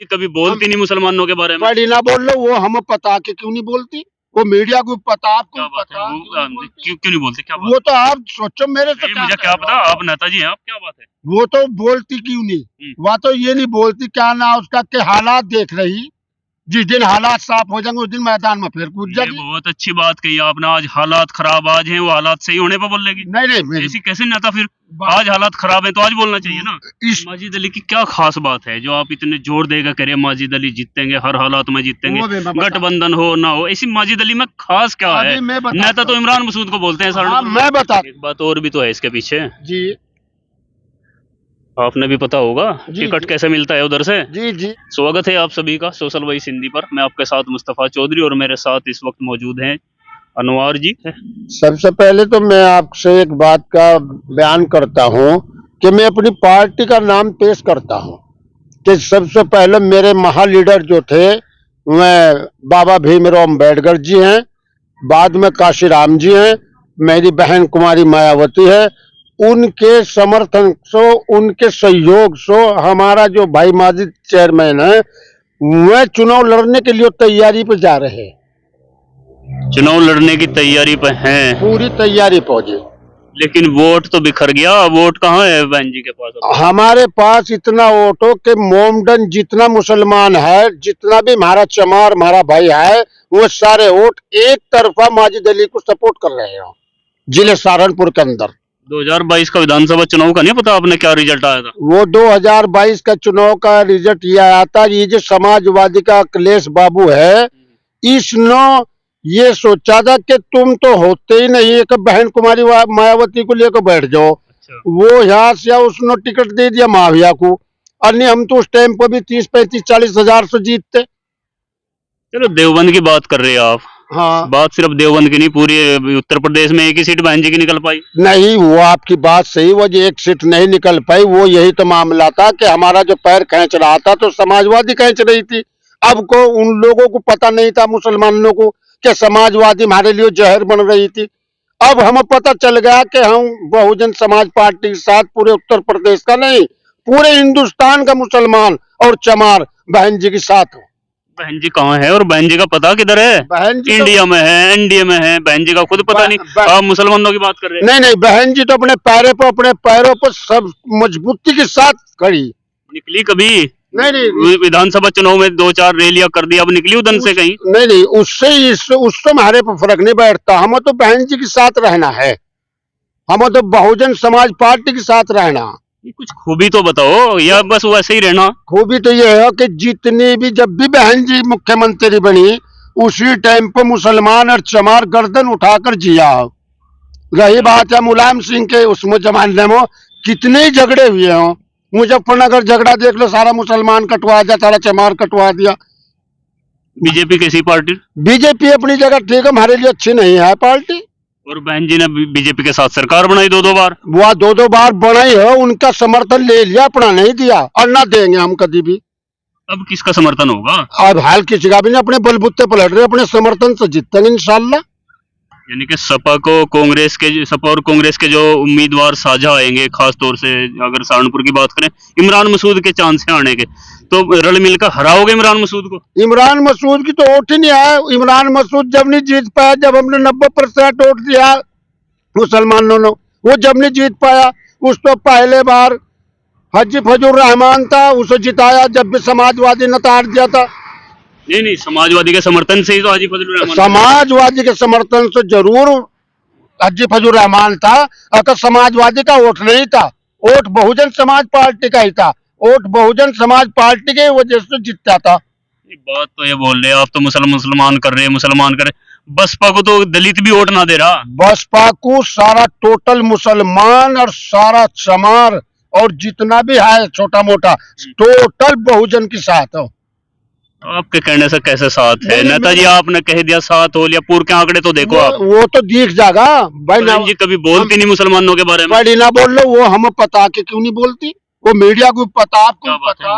कभी बोलती नहीं मुसलमानों के बारे में। बड़ी ना बोल लो, वो हमें पता के क्यों नहीं बोलती, वो मीडिया को पता, आपको क्या बात पता है क्यों क्यों नहीं बोलते, क्या बात वो तो आप सोचो मेरे से, मुझे क्या पता, आप नेताजी हैं, आप क्या बात है। वो तो बोलती क्यों नहीं, वह तो ये नहीं बोलती, क्या ना उसका के हालात देख रही, जिस दिन हालात साफ हो जाएंगे उस दिन मैदान में फिर कूद जाएगी। बहुत अच्छी बात कही आपने, आज हालात खराब आज हैं, वो हालात सही होने पर बोल लेगी। नहीं ऐसी कैसे नेता फिर, आज हालात खराब है तो आज बोलना चाहिए ना। माजिद अली की क्या खास बात है जो आप इतने जोर देकर कह रहे हैं माजिद अली जीतेंगे, हर हालात में जीतेंगे, गठबंधन हो ना हो, ऐसी माजिद अली में खास क्या है। नेता तो इमरान मसूद को बोलते हैं। मैं बता, एक बात और भी तो है इसके पीछे जी, आपने भी पता होगा टिकट कैसे मिलता है उधर से। जी जी। स्वागत है आप सभी का सोशल वॉइस हिंदी पर। मैं आपके साथ मुस्तफा चौधरी और मेरे साथ इस वक्त मौजूद हैं अनवार जी। सबसे पहले तो मैं आपसे एक बात का बयान करता हूं कि मैं अपनी पार्टी का नाम पेश करता हूं कि सबसे पहले मेरे महालीडर जो थे वह बाबा भीमराव अम्बेडकर जी हैं, बाद में काशीराम जी हैं, मेरी बहन कुमारी मायावती है। उनके समर्थन से, उनके सहयोग से हमारा जो भाई माजिद चेयरमैन है वह चुनाव लड़ने के लिए तैयारी पे जा रहे हैं। चुनाव लड़ने की तैयारी पे हैं, पूरी तैयारी पहुंचे, लेकिन वोट तो बिखर गया। वोट कहाँ है बहन जी के पास? हमारे पास इतना वोट हो कि मोमडन जितना मुसलमान है, जितना भी हमारा चमार हमारा भाई है, वो सारे वोट एक तरफा माजिद अली को सपोर्ट कर रहे हैं जिले सहारनपुर के अंदर। 2022 का विधानसभा चुनाव का नहीं पता आपने क्या रिजल्ट आया था? वो 2022 का चुनाव का रिजल्ट ये आया था, ये जो समाजवादी का अखिलेश बाबू है, इसने ये सोचा था कि तुम तो होते ही नहीं, एक बहन कुमारी मायावती को लेकर बैठ जाओ। अच्छा। वो यहाँ से उसने टिकट दे दिया माविया को, अन्य हम तो उस टाइम पर भी 30-35-40 हजार से जीतते। चलो देवबंद की बात कर रहे हैं आप। हाँ, बात सिर्फ देवबंद की नहीं, पूरी उत्तर प्रदेश में एक ही सीट बहन जी की निकल पाई। नहीं, वो आपकी बात सही, वो जो एक सीट नहीं निकल पाई, वो यही तो मामला था कि हमारा जो पैर खींच रहा था तो समाजवादी खींच रही थी। अब को उन लोगों को पता नहीं था, मुसलमानों को, कि समाजवादी हमारे लिए जहर बन रही थी। अब हमें पता चल गया कि हम बहुजन समाज पार्टी के साथ पूरे उत्तर प्रदेश का नहीं, पूरे हिंदुस्तान का मुसलमान और चमार बहन जी के साथ हो। बहन जी कहाँ है और बहन जी का पता किधर है? बहन जी इंडिया में है, एनडीए में है, बहन जी का खुद पता नहीं। आप मुसलमानों की बात कर रहे हैं? नहीं, बहन जी तो अपने पैरों पर सब मजबूती के साथ खड़ी। निकली कभी? नहीं, विधानसभा चुनाव में 2-4 रैलियां कर दी, अब निकली उधर से कहीं? नहीं, उससे हमारे पर फर्क नहीं बैठता। हमें तो बहन जी के साथ रहना है, हमें तो बहुजन समाज पार्टी के साथ रहना। कुछ खूबी तो बताओ, या बस वैसे ही रहना? खूबी तो ये है कि जितनी भी, जब भी बहन जी मुख्यमंत्री बनी उसी टाइम पर मुसलमान और चमार गर्दन उठाकर जिया। रही बात है मुलायम सिंह के उसमें जमाने में कितने झगड़े हुए हों, मुजफ्फरनगर झगड़ा देख लो, सारा मुसलमान कटवा दिया, सारा चमार कटवा दिया। बीजेपी कैसी पार्टी? बीजेपी अपनी जगह ठीक है, हमारे लिए अच्छी नहीं है पार्टी। और बहन जी ने बीजेपी के साथ सरकार बनाई 2-2 बार। वो 2-2 बार बनाई है, उनका समर्थन ले लिया, अपना नहीं दिया, और ना देंगे हम कभी भी। अब किसका समर्थन होगा? अब हाल किसी का भी नहीं, अपने बलबूते पलट रहे, अपने समर्थन से जीतेंगे इंशाल्लाह। यानी कि सपा और कांग्रेस के जो उम्मीदवार साझा आएंगे, खास तौर से अगर सहारनपुर की बात करें, इमरान मसूद के चांस है आने के, तो रल मिलकर हराओगे इमरान मसूद को? इमरान मसूद की तो वोट ही नहीं आया। इमरान मसूद जब नहीं जीत पाया, जब हमने 90% वोट दिया मुसलमानों ने, वो जब नहीं जीत पाया, उस तो पहले बार हाजी फजूर रहमान था, उसे जिताया जब भी समाजवादी ने तार दिया था। नहीं, समाजवादी के समर्थन से ही तो हाजी फजूर रहमान, समाजवादी के समर्थन से जरूर हाजी फजूर रहमान था, अगर समाजवादी का वोट नहीं था, वोट बहुजन समाज पार्टी का ही था, वोट बहुजन समाज पार्टी के वजह से जीतता था। बात तो ये बोल रहे हैं आप, तो मुसलमान कर रहे हैं, मुसलमान कर रहे, बसपा को तो दलित भी वोट ना दे रहा। बसपा को सारा टोटल मुसलमान और सारा चमार और जितना भी है छोटा मोटा टोटल बहुजन के साथ हो। आपके कहने से कैसे साथ है नेताजी? आपने कह दिया साथ हो लिया, पूर्व के आंकड़े तो देखो आप। वो तो दिख जाएगा भाई ना जी, कभी बोलती नहीं मुसलमानों के बारे में। बड़ी ना बोल लो, वो हमें पता के क्यों नहीं बोलती, वो मीडिया को पता, आपको पता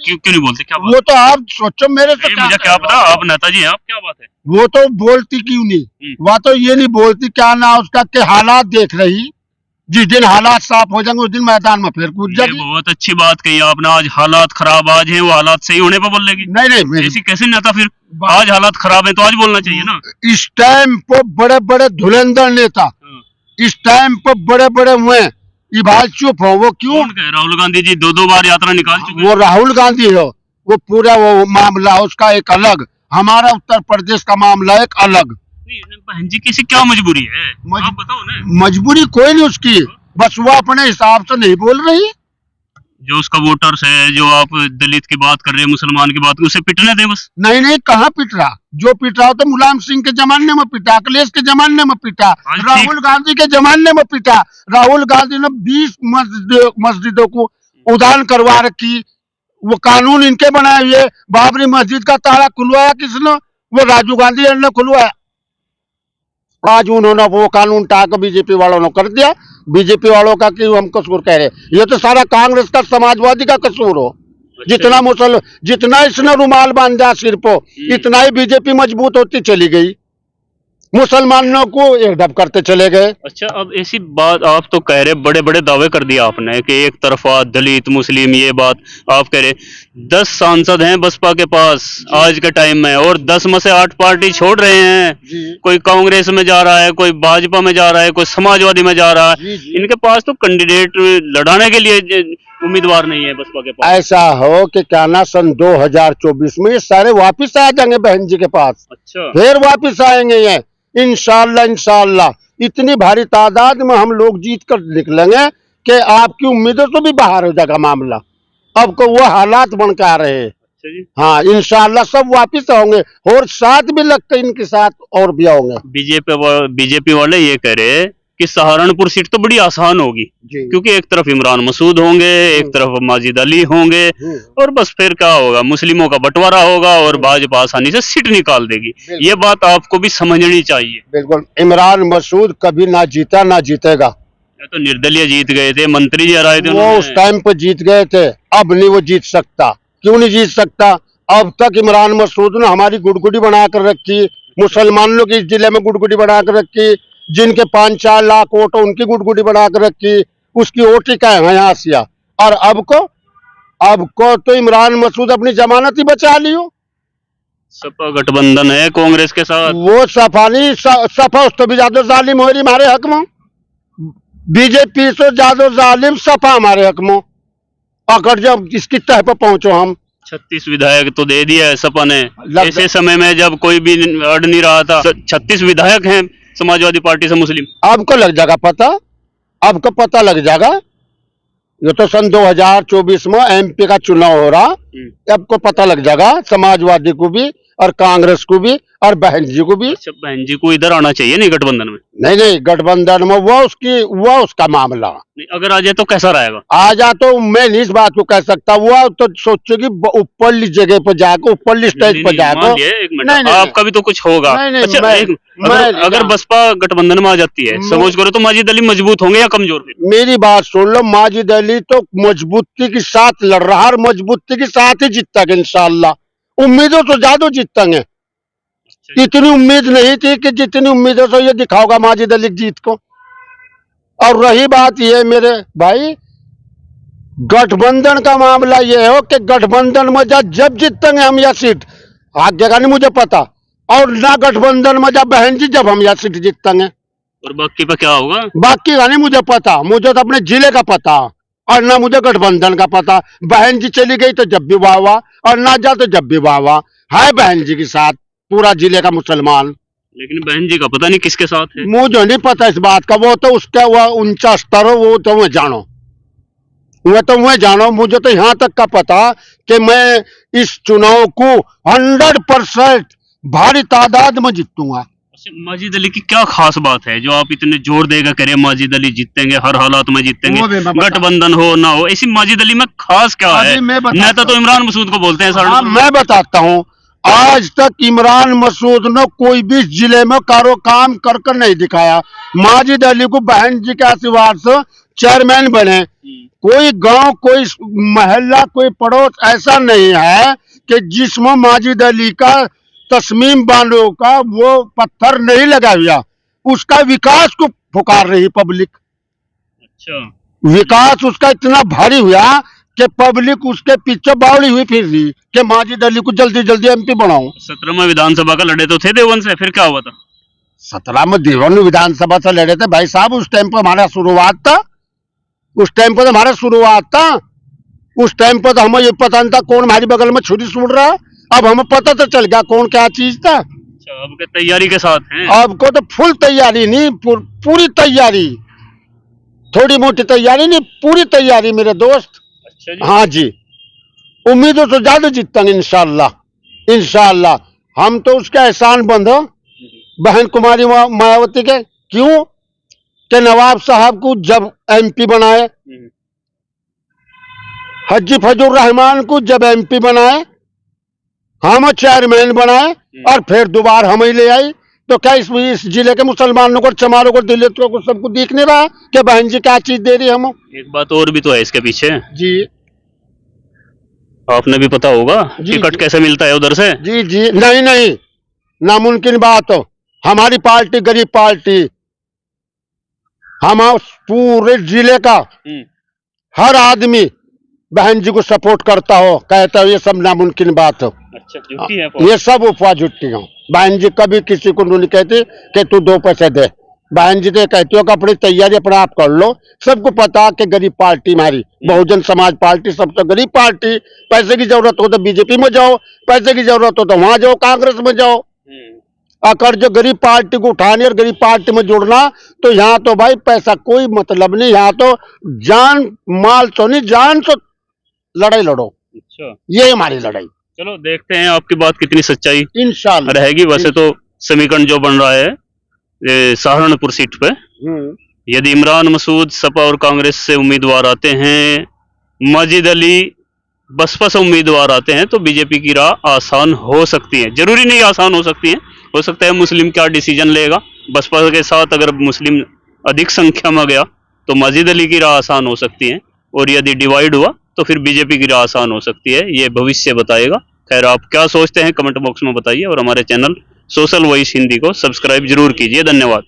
क्यों नहीं बोलते, क्या बात? वो तो आप सोचो मेरे से, मुझे क्या पता, आप नेताजी हैं, आप क्या बात है। वो तो बोलती क्यों नहीं, वह तो ये नहीं बोलती, क्या ना उसका के हालात देख रही, जिस दिन हालात साफ हो जाएंगे उस दिन मैदान में फिर कूद ये जाएगी। बहुत अच्छी बात कही आपने। आज हालात खराब आज हैं, वो हालात सही होने पर बोल लेगी। नहीं नहीं, ऐसी कैसे नेता फिर? आज हालात खराब है तो आज बोलना चाहिए ना। इस टाइम पर बड़े बड़े धुरंधर नेता, इस टाइम पर बड़े बड़े हुए, ये बात चुप हो। वो क्यों? कौन कहे? राहुल गांधी जी 2-2 बार यात्रा निकाल चुके हैं। वो राहुल गांधी हो, वो पूरा वो मामला उसका एक अलग, हमारा उत्तर प्रदेश का मामला एक अलग। नहीं, बहन जी किसी क्या मजबूरी है? आप बताओ ना। मजबूरी कोई नहीं उसकी, बस वो अपने हिसाब से नहीं बोल रही। जो उसका वोटर्स है, जो आप दलित की बात कर रहे हैं, मुसलमान की बात, उसे पिटने दें बस। नहीं नहीं, कहाँ पिट रहा? जो पिट रहा हो तो मुलायम सिंह के जमाने में पिटा, अखिलेश के जमाने में पिटा, राहुल गांधी के जमाने में पिटा। राहुल गांधी ने 20 मस्जिदों को उदान करवा रखी, वो कानून इनके बनाए हुए। बाबरी मस्जिद का ताला खुलवाया किसने? वो राजीव गांधी ने खुलवाया। आज उन्होंने वो कानून टाक बीजेपी वालों ने कर दिया। बीजेपी वालों का क्यों हम कसूर कह रहे? ये तो सारा कांग्रेस का, समाजवादी का कसूर हो। जितना इसने रुमाल बांधा सिर पर, इतना ही बीजेपी मजबूत होती चली गई, मुसलमानों को एकदम करते चले गए। अच्छा, अब ऐसी बात आप तो कह रहे, बड़े बड़े दावे कर दिया आपने कि एक तरफा दलित मुस्लिम, ये बात आप कह रहे। 10 सांसद हैं बसपा के पास आज के टाइम में, और 10 में से 8 पार्टी छोड़ रहे हैं। कोई कांग्रेस में जा रहा है, कोई भाजपा में जा रहा है, कोई समाजवादी में जा रहा है। इनके पास तो कैंडिडेट लड़ाने के लिए उम्मीदवार नहीं है बसपा के पास। ऐसा हो कि क्या ना सन 2024 में ये सारे वापिस आ जाएंगे बहन जी के पास। अच्छा, फिर वापिस आएंगे ये, इंशाल्लाह इंशाल्लाह। इतनी भारी तादाद में हम लोग जीत कर निकलेंगे कि आपकी उम्मीदों से भी बाहर हो जाएगा मामला। अब को वो हालात बन के आ रहे हैं। हाँ, इंशाल्लाह सब वापिस होंगे, और साथ भी लगते इनके साथ और भी होंगे। बीजेपी वाले ये कह रहे कि सहारनपुर सीट तो बड़ी आसान होगी, क्योंकि एक तरफ इमरान मसूद होंगे, एक तरफ माजिद अली होंगे, और बस फिर क्या होगा, मुस्लिमों का बंटवारा होगा और भाजपा आसानी से सीट निकाल देगी। ये बात आपको भी समझनी चाहिए। बिल्कुल, इमरान मसूद कभी ना जीता ना जीतेगा। तो निर्दलीय जीत गए थे, मंत्री जी हराए थे वो उस टाइम पे जीत गए थे, अब नहीं वो जीत सकता। क्यों नहीं जीत सकता? अब तक इमरान मसूद ने हमारी गुड़गुड़ी बना कर रखी, मुसलमानों की इस जिले में गुड़गुड़ी बना कर रखी, जिनके 5-4 लाख वोट उनकी गुड़गुड़ी बना कर रखी, उसकी वोट ही क्या है यहाँ सिया। और अब को तो इमरान मसूद अपनी जमानत ही बचा लियो। सपा गठबंधन है कांग्रेस के साथ। वो सपा नहीं, सपा उस तो भी ज्यादा जालिम हो रही हमारे हक में। बीजेपी से ज्यादा जालिम सपा हमारे हक में। अगर जब इसकी तह पर पहुंचो हम, 36 विधायक तो दे दिया है सपा ने, ऐसे समय में जब कोई भी अड़ नहीं रहा था। 36 विधायक हैं समाजवादी पार्टी से मुस्लिम। आपको लग जाएगा पता, आपको पता लग जाएगा। ये तो सन 2024 में एमपी का चुनाव हो रहा, आपको पता लग जाएगा, समाजवादी को भी और कांग्रेस को भी और बहन जी को भी। अच्छा, बहन जी को इधर आना चाहिए नहीं गठबंधन में? नहीं नहीं, गठबंधन में वो उसका मामला। नहीं, अगर आ जाए तो कैसा रहेगा? आ जा तो मैं नहीं इस बात को कह सकता। वो तो सोचेगी ऊपरली जगह पर जाकर, ऊपरली स्टेज पर जाकर। एक मिनट, आपका भी तो कुछ होगा। अच्छा, अगर बसपा गठबंधन में आ जाती है, समझ करो, तो माजिद अली मजबूत होंगे या कमजोर? मेरी बात सुन लो, माजिद अली तो मजबूती के साथ लड़ रहा है और मजबूती के साथ ही जीतेगा इंशाल्लाह। उम्मीदों तो ज्यादा जीतेंगे, इतनी उम्मीद नहीं थी कि जितनी उम्मीदों से ये दिखाओगा माजिद अली जीत को। और रही बात ये मेरे भाई, गठबंधन का मामला ये हो कि गठबंधन में जब जीतेंगे हम यह सीट, आगे का नहीं मुझे पता, और ना गठबंधन में जब बहन जी जब हम यह सीट जीतेंगे। और बाकी पे क्या होगा? बाकी का नहीं मुझे पता, मुझे तो अपने जिले का पता, और ना मुझे गठबंधन का पता। बहन जी चली गई तो जब भी वाह वाह, और ना जा तो जब भी वाह वाह। है बहन जी के साथ पूरा जिले का मुसलमान। लेकिन बहन जी का पता नहीं किसके साथ है। मुझे नहीं पता इस बात का, वो तो उसका वो ऊंचा स्तर हो, वो तो मैं जानो। मुझे तो यहाँ तक का पता कि मैं इस चुनाव को 100% भारी तादाद में जीतूंगा। माजिद अली की क्या खास बात है जो आप इतने जोर देकर कह रहे हैं माजिद अली जीतेंगे, हर हालात में जीतेंगे, गठबंधन हो ना हो, ऐसी माजिद अली में खास क्या है? नेता तो इमरान मसूद को बोलते हैं। मैं बताता हूँ, आज तक इमरान मसूद ने कोई भी जिले में काम कर नहीं दिखाया। माजिद अली को बहन जी के आशीर्वाद से चेयरमैन बने। कोई गांव, कोई मोहल्ला, कोई पड़ोस ऐसा नहीं है कि जिसमें माजिद अली का तस्मीम बानो का वो पत्थर नहीं लगा हुआ। उसका विकास को पुकार रही पब्लिक। अच्छा, विकास उसका इतना भारी हुआ कि पब्लिक उसके पीछे बावड़ी हुई फिर रही कि माजिद अली को जल्दी जल्दी एमपी बनाओ। 17 में विधानसभा का लड़े तो थे देवन से, फिर क्या हुआ था? 17 में देवन विधानसभा से लड़े थे भाई साहब। उस टाइम पर हमारा शुरुआत था, उस टाइम पर हमारा शुरुआत था। उस टाइम पर तो हमें ये पता नहीं था कौन हमारी बगल में छुरी सूट रहा। अब हमें पता तो चल गया कौन क्या चीज था। अच्छा, अब के तैयारी के साथ हैं? अब को तो फुल तैयारी नहीं, पूरी तैयारी, थोड़ी मोटी तैयारी नहीं, पूरी तैयारी मेरे दोस्त। अच्छा जी। हाँ जी, उम्मीदों से ज्यादा जीतेंगे इंशाल्लाह। इंशाल्लाह हम तो उसके एहसान बंद हो बहन कुमारी मायावती के। क्यों कि नवाब साहब को जब एमपी बनाए, हाजी फजल रहमान को जब एमपी बनाए, हम चेयरमैन बनाए और फिर दोबारा हम ही ले आई, तो क्या इस जिले के मुसलमानों को, चमारों को, दलितों को सबको दिख नहीं रहा कि बहन जी क्या चीज दे रही है हम? एक बात और भी तो है इसके पीछे जी, आपने भी पता होगा टिकट कैसे मिलता है उधर से? जी जी, नहीं नहीं, नामुमकिन बात हो। हमारी पार्टी गरीब पार्टी, हम पूरे जिले का हर आदमी बहन जी को सपोर्ट करता हो, कहता हो ये सब नामुमकिन बात हो। अच्छा, झूठी है ये सब अफवाह झूठी हो। बहन जी कभी किसी को नहीं कहती कि तू 2 पैसे दे। बहन जी तो कहती हो कि अपनी तैयारी अपना आप कर लो। सबको पता कि गरीब पार्टी हमारी बहुजन समाज पार्टी सबसे गरीब पार्टी। पैसे की जरूरत हो तो बीजेपी में जाओ, पैसे की जरूरत हो तो वहां जाओ, कांग्रेस में जाओ। अगर जो गरीब पार्टी को उठाने और गरीब पार्टी में जुड़ना, तो यहाँ तो भाई पैसा कोई मतलब नहीं। यहाँ तो जान माल तो नहीं, जान तो लड़ाई लड़ो। अच्छा, ये हमारी लड़ाई। चलो देखते हैं आपकी बात कितनी सच्चाई इंशाल्लाह रहेगी। वैसे तो समीकरण जो बन रहा है ये सहारनपुर सीट पे, यदि इमरान मसूद सपा और कांग्रेस से उम्मीदवार आते हैं, माजिद अली बसपा से उम्मीदवार आते हैं, तो बीजेपी की राह आसान हो सकती है। जरूरी नहीं आसान हो सकती है, हो सकता है मुस्लिम क्या डिसीजन लेगा। बसपा के साथ अगर मुस्लिम अधिक संख्या में गया तो माजिद अली की राह आसान हो सकती है, और यदि डिवाइड हुआ तो फिर बीजेपी की राह आसान हो सकती है। ये भविष्य बताएगा। खैर, आप क्या सोचते हैं कमेंट बॉक्स में बताइए, और हमारे चैनल सोशल वॉइस हिंदी को सब्सक्राइब जरूर कीजिए। धन्यवाद।